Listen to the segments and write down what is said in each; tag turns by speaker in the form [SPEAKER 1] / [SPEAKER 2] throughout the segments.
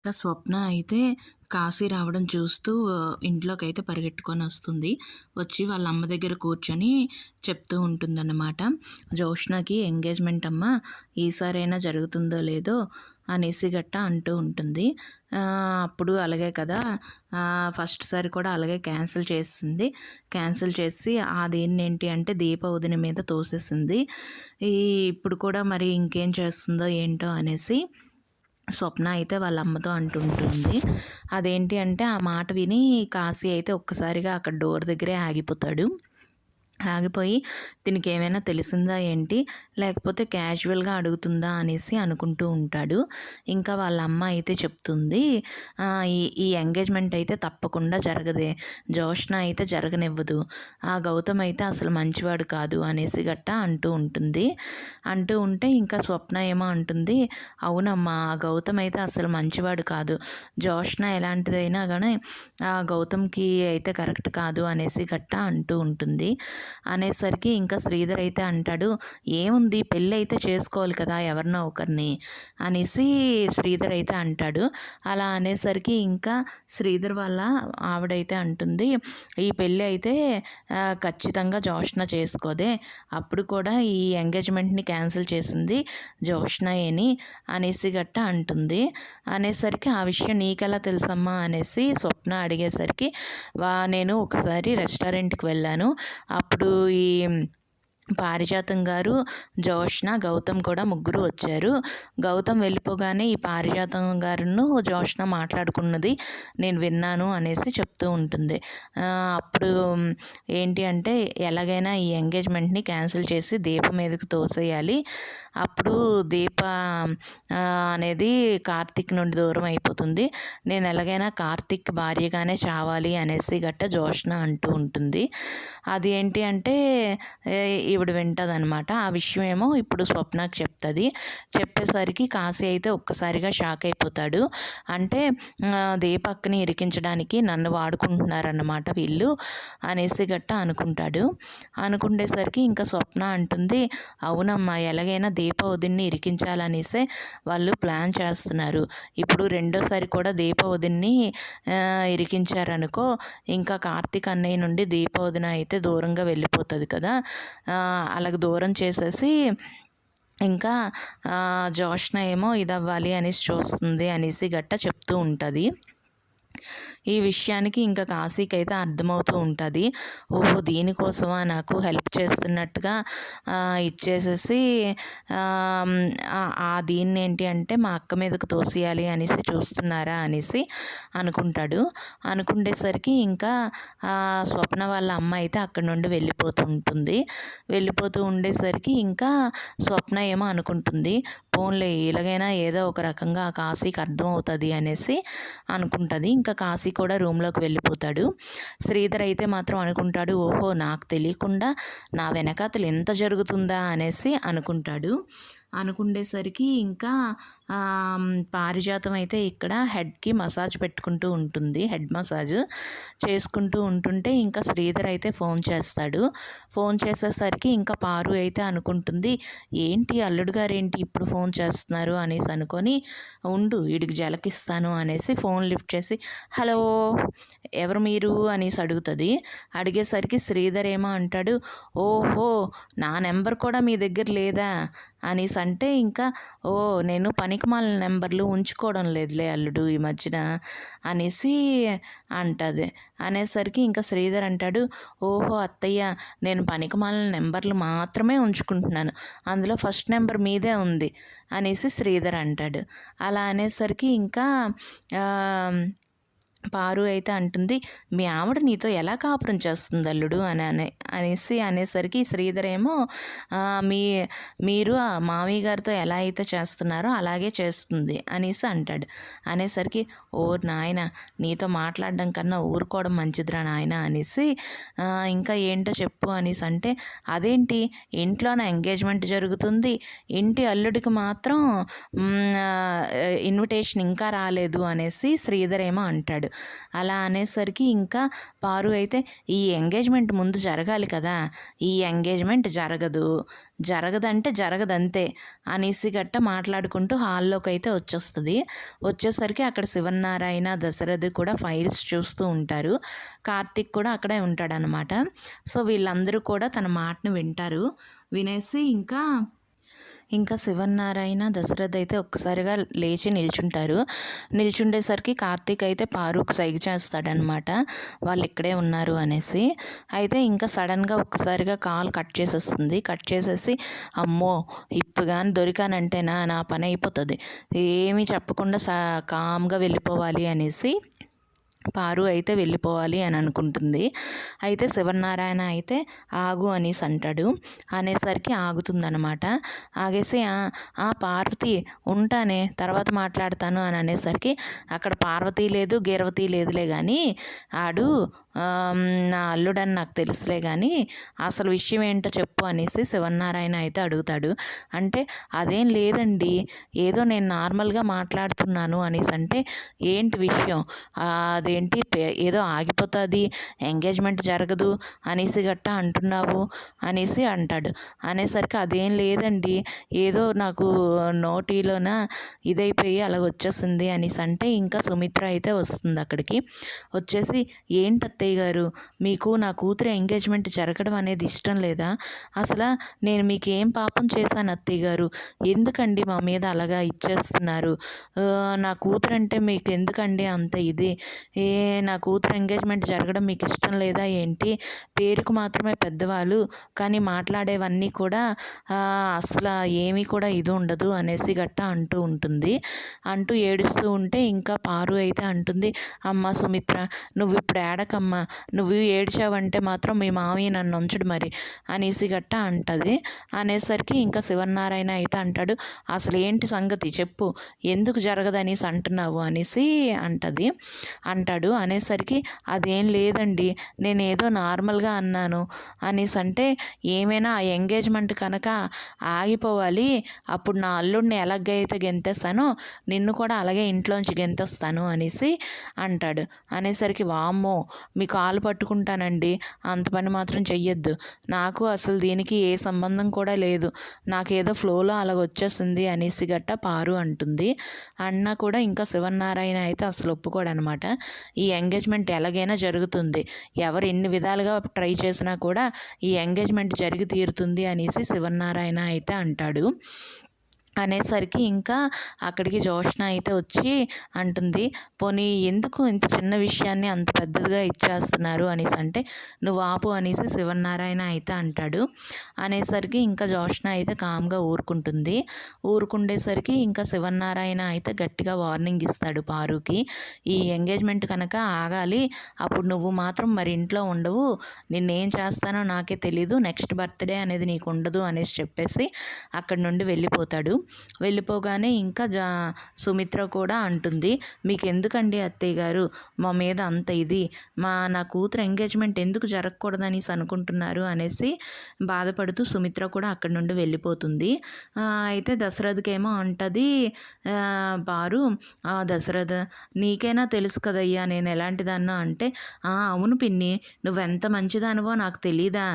[SPEAKER 1] ఇంకా స్వప్న అయితే కాశీ రావడం చూస్తూ ఇంట్లోకైతే పరిగెట్టుకొనొస్తుంది. వచ్చి వాళ్ళ అమ్మ దగ్గర కూర్చొని చెప్తూ ఉంటుందన్నమాట. జోష్నకి ఎంగేజ్‌మెంట్ అమ్మ ఈసారైనా జరుగుతుందో లేదో అనేసి గట్టా అంటూ ఉంటుంది. అప్పుడు అలాగే కదా ఫస్ట్ సారి కూడా అలాగే క్యాన్సిల్ చేసేసింది. క్యాన్సిల్ చేసి అదేంటేంటి అంటే దీప వదిన మీద తోసేసింది. ఈ ఇప్పుడు కూడా మరి ఇంకేం చేస్తుందో ఏంటో అనేసి స్వప్న అయితే వాళ్ళ అమ్మతో అంటుంటుంది. అదేంటి అంటే ఆ మాట విని కాశీ అయితే ఒక్కసారిగా అక్కడ డోర్ దగ్గరే ఆగిపోతాడు. ఆగిపోయి దీనికేమైనా తెలిసిందా ఏంటి? లేకపోతే క్యాజువల్‌గా అడుగుతుందా అనేసి అనుకుంటూ ఉంటాడు. ఇంకా వాళ్ళ అమ్మ అయితే చెప్తుంది, ఈ ఈ ఎంగేజ్‌మెంట్ అయితే తప్పకుండా జరగదే. జోష్న అయితే జరగనివ్వదు. ఆ గౌతమ్ అయితే అసలు మంచివాడు కాదు అనేసి గట్టా అంటూ ఉంటుంది. అంటూ ఉంటే ఇంకా స్వప్న ఏమో అంటుంది, అవునమ్మా ఆ గౌతమ్ అయితే అసలు మంచివాడు కాదు. జోష్న ఎలాంటిదైనా గానీ ఆ గౌతమ్‌కి అయితే కరెక్ట్ కాదు అనేసి గట్టా అంటూ ఉంటుంది. అనేసరికి ఇంకా శ్రీధర్ అయితే అంటాడు, ఏముంది పెళ్ళి అయితే చేసుకోవాలి కదా ఎవరినో ఒకరిని అనేసి శ్రీధర్ అయితే అంటాడు. అలా అనేసరికి ఇంకా శ్రీధర్ వాళ్ళ ఆవిడైతే అంటుంది, ఈ పెళ్ళి అయితే ఖచ్చితంగా జోష్న చేసుకోదే, అప్పుడు కూడా ఈ ఎంగేజ్మెంట్ని క్యాన్సిల్ చేసింది జోష్నయేని అనేసి గట్ట అంటుంది. అనేసరికి ఆ విషయం నీకెలా తెలుసమ్మా అనేసి స్వప్న అడిగేసరికి నేను ఒకసారి రెస్టారెంట్కి వెళ్ళాను, అప్పుడు ఈ పారిజాతం గారు, జోష్న, గౌతమ్ కూడా ముగ్గురు వచ్చారు. గౌతమ్ వెళ్ళిపోగానే ఈ పారిజాతం గారును జోష్న మాట్లాడుకున్నది నేను విన్నాను అనేసి చెప్తూ ఉంటుంది. అప్పుడు ఏంటి అంటే ఎలాగైనా ఈ ఎంగేజ్మెంట్ని క్యాన్సిల్ చేసి దీప మీదకి తోసేయాలి, అప్పుడు దీప అనేది కార్తీక్ నుండి దూరం అయిపోతుంది, నేను ఎలాగైనా కార్తీక్ భార్యగానే చావాలి అనేసి గట్ట జోష్న అంటూ ఉంటుంది. అది ఏంటి అంటే ఈవిడ వింటదనమాట. ఆ విషయం ఏమో ఇప్పుడు స్వప్నకి చెప్తుంది. చెప్పేసరికి కాశీ అయితే ఒక్కసారిగా షాక్ అయిపోతాడు. అంటే దీపక్ని ఇరికించడానికి నన్ను వాడుకుంటున్నారన్నమాట వీళ్ళు అనేసి గట్ట అనుకుంటాడు. అనుకుండేసరికి ఇంకా స్వప్న అంటుంది, అవునమ్మా ఎలాగైనా దీప వదిన్ని ఇరికించాలనేసే వాళ్ళు ప్లాన్ చేస్తున్నారు. ఇప్పుడు రెండోసారి కూడా దీప వదిన్ని ఇరికించారనుకో, ఇంకా కార్తీక్ అన్నయ్య నుండి దీప వదిన అయితే దూరంగా వెళ్ళిపోతుంది కదా, అలాగ దూరం చేసేసి ఇంకా జోష్న ఏమో ఇదవ్వాలి అనేసి చూస్తుంది అనేసి గట్ట చెప్తూ ఉంటుంది. ఈ విషయానికి ఇంకా కాశీకి అయితే అర్థమవుతూ ఉంటుంది, ఓహో దీనికోసమా నాకు హెల్ప్ చేస్తున్నట్టుగా ఇచ్చేసేసి దీన్ని ఏంటి అంటే మా అక్క మీదకు తోసేయాలి అనేసి చూస్తున్నారా అనేసి అనుకుంటాడు. అనుకుండేసరికి ఇంకా స్వప్న వాళ్ళ అమ్మ అయితే అక్కడి నుండి వెళ్ళిపోతూ ఉంటుంది. వెళ్ళిపోతూ ఉండేసరికి ఇంకా స్వప్న ఏమో అనుకుంటుంది, పోన్లే ఇలాగైనా ఏదో ఒక రకంగా ఆ కాశీకి అర్థం అవుతుంది అనేసి అనుకుంటుంది. ఇంకా కాశీ కూడా రూమ్లోకి వెళ్ళిపోతాడు. శ్రీధర్ అయితే మాత్రం అనుకుంటాడు, ఓహో నాకు తెలియకుండా నా వెనకాతలు ఎంత జరుగుతుందా అనేసి అనుకుంటాడు. అనుకుండేసరికి ఇంకా పారిజాతం అయితే ఇక్కడ హెడ్కి మసాజ్ పెట్టుకుంటూ ఉంటుంది, హెడ్ మసాజ్ చేసుకుంటూ ఉంటుంటే ఇంకా శ్రీధర్ అయితే ఫోన్ చేస్తాడు. ఫోన్ చేసేసరికి ఇంకా పారు అయితే అనుకుంటుంది, ఏంటి అల్లుడు గారు ఏంటి ఇప్పుడు ఫోన్ చేస్తున్నారు అనేసి అనుకొని, ఉండు వీడికి జలకిస్తాను అనేసి ఫోన్ లిఫ్ట్ చేసి హలో ఎవరు మీరు అనేసి అడుగుతుంది. అడిగేసరికి శ్రీధర్ ఏమో అంటాడు, ఓహో నా నెంబర్ కూడా మీ దగ్గర లేదా అనేసి అంటే ఇంకా, ఓ నేను పనికిమాలిన నెంబర్లు ఉంచుకోవడం లేదులే అల్లుడు ఈ మధ్యన అనేసి అంటుంది. అనేసరికి ఇంకా శ్రీధర్ అంటాడు, ఓహో అత్తయ్య నేను పనికిమాలిన నెంబర్లు మాత్రమే ఉంచుకుంటున్నాను, అందులో ఫస్ట్ నెంబర్ మీదే ఉంది అనేసి శ్రీధర్ అంటాడు. అలా అనేసరికి ఇంకా పారు అయితే అంటుంది, మీ ఆవిడ నీతో ఎలా కాపురం చేస్తుంది అల్లుడు అనేసరికి శ్రీధర్ ఏమో మీ మీరు ఆ మామయ్య గారితో ఎలా అయితే చేస్తున్నారో అలాగే చేస్తుంది అనేసి అంటాడు. అనేసరికి ఓ నాయన నీతో మాట్లాడడం కన్నా ఊరుకోవడం మంచిదిరా నాయన అనేసి ఇంకా ఏంటో చెప్పు అనేసి అంటే, అదేంటి ఇంట్లోనే ఎంగేజ్మెంట్ జరుగుతుంది, ఇంటి అల్లుడికి మాత్రం ఇన్విటేషన్ ఇంకా రాలేదు అనేసి శ్రీధర్ ఏమో అంటాడు. అలా అనేసరికి ఇంకా పారు అయితే ఈ ఎంగేజ్మెంట్ ముందు జరగాలి కదా, ఈ ఎంగేజ్మెంట్ జరగదంటే జరగదంతే అనేసి గట్ట మాట్లాడుకుంటూ హాల్లోకి అయితే వచ్చేస్తుంది. వచ్చేసరికి అక్కడ శివనారాయణ దశరథ్ కూడా ఫైల్స్ చూస్తూ ఉంటారు. కార్తీక్ కూడా అక్కడే ఉంటాడనమాట. సో వీళ్ళందరూ కూడా తన మాటను వింటారు. వినేసి ఇంకా శివనారాయణ దశరథ్ అయితే ఒక్కసారిగా లేచి నిల్చుంటారు. నిల్చుండేసరికి కార్తీక్ అయితే పారుకు సైగ చేస్తాడనమాట, వాళ్ళు ఇక్కడే ఉన్నారు అనేసి. అయితే ఇంకా సడన్గా ఒక్కసారిగా కాల్ కట్ చేసేస్తుంది. కట్ చేసేసి అమ్మో ఇప్పుడు కానీ దొరికానంటేనా నా పని అయిపోతుంది, ఏమీ చెప్పకుండా కామ్గా వెళ్ళిపోవాలి అనేసి పారు అయితే వెళ్ళిపోవాలి అని అనుకుంటుంది. అయితే శివనారాయణ అయితే ఆగు అనేసి అంటాడు. అనేసరికి ఆగుతుందనమాట. ఆగేసి పార్వతి ఉంటానే తర్వాత మాట్లాడతాను అని అనేసరికి అక్కడ పార్వతి లేదు గీరవతి లేదులే కానీ ఆడు నా అల్లుడని నాకు తెలుసులే కానీ అసలు విషయం ఏంటో చెప్పు అనేసి శివనారాయణ అయితే అడుగుతాడు. అంటే అదేం లేదండి, ఏదో నేను నార్మల్గా మాట్లాడుతున్నాను అనేసి అంటే ఏంటి విషయం, అదేంటి ఏదో ఆగిపోతుంది ఎంగేజ్మెంట్ జరగదు అనేసి గట్ట అంటున్నావు అనేసి అంటాడు. అనేసరికి అదేం లేదండి, ఏదో నాకు నోటిలోన ఇదైపోయి అలా వచ్చేసింది అనేసి అంటే ఇంకా సుమిత్ర అయితే వస్తుంది అక్కడికి. వచ్చేసి ఏంటి అత్తయ్య గారు, మీకు నా కూతురు ఎంగేజ్మెంట్ జరగడం అనేది ఇష్టం లేదా? అసలు నేను మీకు ఏం పాపం చేశాను అత్తయ్య గారు, ఎందుకండి మా మీద అలాగా ఇచ్చేస్తున్నారు? నా కూతురు అంటే మీకు ఎందుకండి అంత ఇది? నా కూతురు ఎంగేజ్మెంట్ జరగడం మీకు ఇష్టం లేదా ఏంటి? పేరుకు మాత్రమే పెద్దవాళ్ళు కానీ మాట్లాడేవన్నీ కూడా అసలు ఏమీ కూడా ఇది ఉండదు అనేసి గట్ట అంటూ ఉంటుంది. అంటూ ఏడుస్తూ ఉంటే ఇంకా పారు అయితే అంటుంది, అమ్మ సుమిత్ర నువ్వు ఇప్పుడు ఏడకమ్మా, నువ్వు ఏడ్చావంటే మాత్రం మీ మామయ్య నన్ను ఉంచడు మరి అనేసి గట్ట అంటది. అనేసరికి ఇంకా శివనారాయణ అయితే అంటాడు, అసలు ఏంటి సంగతి చెప్పు, ఎందుకు జరగదనేసి అంటున్నావు అనేసి అంటాడు. అనేసరికి అదేం లేదండి, నేను ఏదో నార్మల్గా అన్నాను అనేసి అంటే ఏమైనా ఆ ఎంగేజ్మెంట్ కనుక ఆగిపోవాలి, అప్పుడు నా అల్లుడిని ఎలాగైతే గెంతేస్తానో నిన్ను కూడా అలాగే ఇంట్లోంచి గెంతేస్తాను అనేసి అంటాడు. అనేసరికి వామ్మో మీ కాలు పట్టుకుంటానండి, అంత పని మాత్రం చెయ్యొద్దు, నాకు అసలు దీనికి ఏ సంబంధం కూడా లేదు, నాకేదో ఫ్లోలో అలాగ వచ్చేసింది అనేసి గట్ట పారు అంటుంది. అన్నా కూడా ఇంకా శివనారాయణ అయితే అసలు ఒప్పుకోడనమాట. ఈ ఎంగేజ్మెంట్ ఎలాగైనా జరుగుతుంది, ఎవరు ఎన్ని విధాలుగా ట్రై చేసినా కూడా ఈ ఎంగేజ్మెంట్ జరిగి తీరుతుంది అనేసి శివనారాయణ అయితే అంటాడు. అనేసరికి ఇంకా అక్కడికి జోష్న అయితే వచ్చి అంటుంది, పోనీ ఎందుకు ఇంత చిన్న విషయాన్ని అంత పెద్దదిగా ఇచ్చేస్తున్నారు అనేసి అంటే నువ్వు ఆపు అనేసి శివనారాయణ అయితే అంటాడు. అనేసరికి ఇంకా జోష్న అయితే కామ్గా ఊరుకుంటుంది. ఊరుకుండేసరికి ఇంకా శివనారాయణ అయితే గట్టిగా వార్నింగ్ ఇస్తాడు పారుకి, ఈ ఎంగేజ్మెంట్ కనుక ఆగాలి, అప్పుడు నువ్వు మాత్రం మరి ఇంట్లో ఉండవు, నిన్నేం చేస్తానో నాకే తెలీదు, నెక్స్ట్ బర్త్డే అనేది నీకు ఉండదు అనేసి చెప్పేసి అక్కడి నుండి వెళ్ళిపోతాడు. వెళ్ళిపోగానే ఇంకా సుమిత్ర కూడా అంటుంది, మీకు ఎందుకండి అత్తయ్య గారు మా మీద అంత ఇది, నా కూతురు ఎంగేజ్మెంట్ ఎందుకు జరగకూడదనేసి అనుకుంటున్నారు అనేసి బాధపడుతూ సుమిత్ర కూడా అక్కడి నుండి వెళ్ళిపోతుంది. అయితే దశరథకేమో అంటది పారు, దశరథ్ నీకైనా తెలుసు కదయ్యా నేను ఎలాంటిదాన్నో అంటే, అవును పిన్ని నువ్వెంత మంచిదానివో నాకు తెలీదా,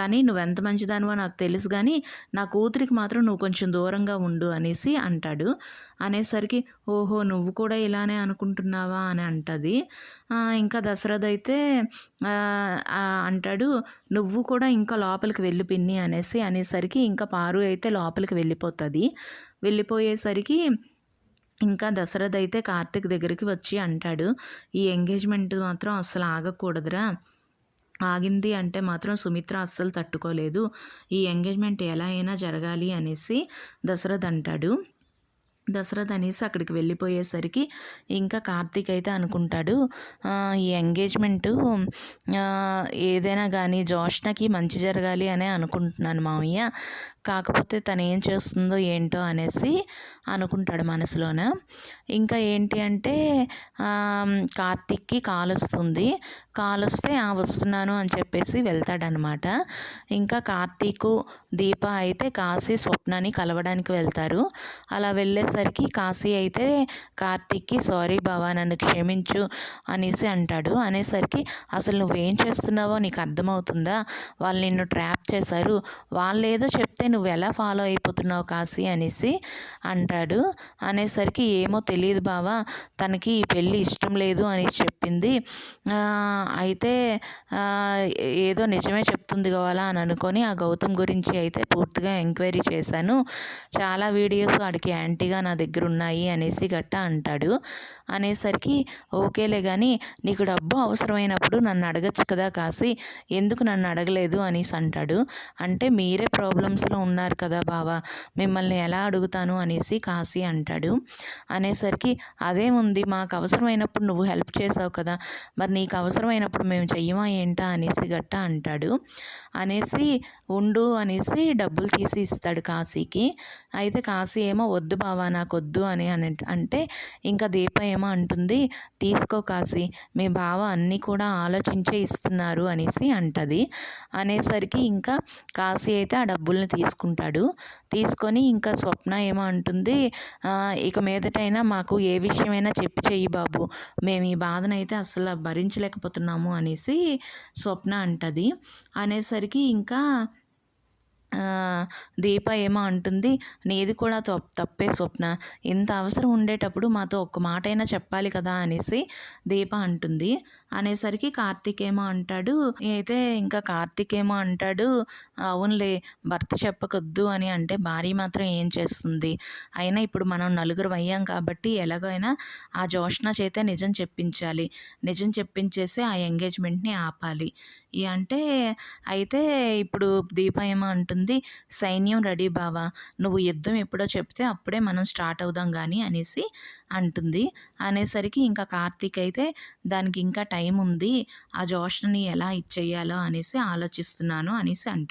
[SPEAKER 1] కానీ నువ్వెంత మంచిదానివో నాకు తెలుసు కానీ నా కూతురికి మాత్రం నువ్వు కొంచెం దూరంగా ఉండు అనేసి అంటాడు. అనేసరికి ఓహో నువ్వు కూడా ఇలానే అనుకుంటున్నావా అని అంటది. ఇంకా దశరథ్ అయితే అంటాడు, నువ్వు కూడా ఇంకా లోపలికి వెళ్ళి పిన్ని అనేసరికి ఇంకా పారు అయితే లోపలికి వెళ్ళిపోతుంది. వెళ్ళిపోయేసరికి ఇంకా దశరథ్ అయితే కార్తీక్ దగ్గరికి వచ్చి అంటాడు, ఈ ఎంగేజ్మెంట్ మాత్రం అస్సలు ఆగకూడదురా, ఆగింది అంటే మాత్రం సుమిత్ర అస్సలు తట్టుకోలేదు, ఈ ఎంగేజ్మెంట్ ఎలా అయినా జరగాలి అనేసి దశరథ్ అంటాడు. దశరథ్ అనేసి అక్కడికి వెళ్ళిపోయేసరికి ఇంకా కార్తీక్ అయితే అనుకుంటాడు, ఈ ఎంగేజ్మెంటు ఏదైనా కానీ జోష్నకి మంచి జరగాలి అనే అనుకుంటున్నాను మామయ్య, కాకపోతే తను ఏం చేస్తుందో ఏంటో అనేసి అనుకుంటాడు మనసులోన. ఇంకా ఏంటి అంటే కార్తీక్కి కాల్ వస్తుంది. కాల్ వస్తే వస్తున్నాను అని చెప్పేసి వెళ్తాడనమాట. ఇంకా కార్తీకు దీప అయితే కాశీ స్వప్నాన్ని కలవడానికి వెళ్తారు. అలా వెళ్ళేసరికి అనేసరికి కాశీ అయితే కార్తీక్‌కి సారీ బావ నన్ను క్షమించు అనేసి అంటాడు. అనేసరికి అసలు నువ్వేం చేస్తున్నావో నీకు అర్థమవుతుందా? వాళ్ళు నిన్ను ట్రాప్ చేశారు. వాళ్ళేదో చెప్తే నువ్వెలా ఫాలో అయిపోతున్నావు కాశీ అనేసి అంటాడు. అనేసరికి ఏమో తెలీదు బావ, తనకి ఈ పెళ్ళి ఇష్టం లేదు అని చెప్పింది. అయితే ఏదో నిజమే చెప్తుంది కావాలా అని అనుకొని ఆ గౌతమ్ గురించి అయితే పూర్తిగా ఎంక్వైరీ చేశాను. చాలా వీడియోస్ వాడికి యాంటీగా నా దగ్గర ఉన్నాయి అనేసి గట్టా అంటాడు. అనేసరికి ఓకేలే కానీ నీకు డబ్బు అవసరమైనప్పుడు నన్ను అడగచ్చు కదా కాశీ, ఎందుకు నన్ను అడగలేదు అనేసి అంటాడు. అంటే మీరే ప్రాబ్లమ్స్లో ఉన్నారు కదా బావ, మిమ్మల్ని ఎలా అడుగుతాను అనేసి కాశీ అంటాడు. అనేసరికి అదేముంది, మాకు అవసరమైనప్పుడు నువ్వు హెల్ప్ చేసావు కదా, మరి నీకు అవసరమైనప్పుడు మేము చెయ్యమా ఏంటా అనేసి గట్టా అంటాడు. అనేసి ఉండు అనేసి డబ్బులు తీసి ఇస్తాడు కాశీకి. అయితే కాశీ ఏమో వద్దు బావా నాకు వద్దు అని అంటే ఇంకా దీప ఏమో అంటుంది, తీసుకో కాశీ, మీ బావ అన్నీ కూడా ఆలోచించే ఇస్తున్నారు అనేసి అంటది. అనేసరికి ఇంకా కాశీ అయితే ఆ డబ్బుల్ని తీసుకుంటాడు. తీసుకొని ఇంకా స్వప్న ఏమో అంటుంది, ఇక మీదటైనా మాకు ఏ విషయమైనా చెప్పి చెయ్యి బాబు, మేము ఈ బాధనైతే అసలు భరించలేకపోతున్నాము అనేసి స్వప్న అంటది. అనేసరికి ఇంకా దీప ఏమో అంటుంది, నీది కూడా తప్పే స్వప్న, ఇంత అవసరం ఉండేటప్పుడు మాతో ఒక్క మాటైనా చెప్పాలి కదా అనేసి దీప అంటుంది. అనేసరికి కార్తీక్ ఏమో అంటాడు, ఇంకా కార్తీక్ ఏమో అంటాడు, అవునులే భర్త చెప్పకొద్దు అని అంటే భార్య మాత్రం ఏం చేస్తుంది, అయినా ఇప్పుడు మనం నలుగురు అయ్యాం కాబట్టి ఎలాగైనా ఆ జోష్న చేతే నిజం చెప్పించాలి, నిజం చెప్పించేసి ఆ ఎంగేజ్మెంట్ని ఆపాలి అంటే. అయితే ఇప్పుడు దీప ఏమో అంటుంది, సైన్యం రెడీ బావా, నువ్వు యుద్ధం ఎప్పుడో చెప్తే అప్పుడే మనం స్టార్ట్ అవుదాం కానీ అనేసి అంటుంది. అనేసరికి ఇంకా కార్తీక్ అయితే దానికి ఇంకా టైం ఉంది, ఆ జోష్ని ఎలా ఇచ్చేయాలో అనేసి ఆలోచిస్తున్నాను అనేసి అంటాడు.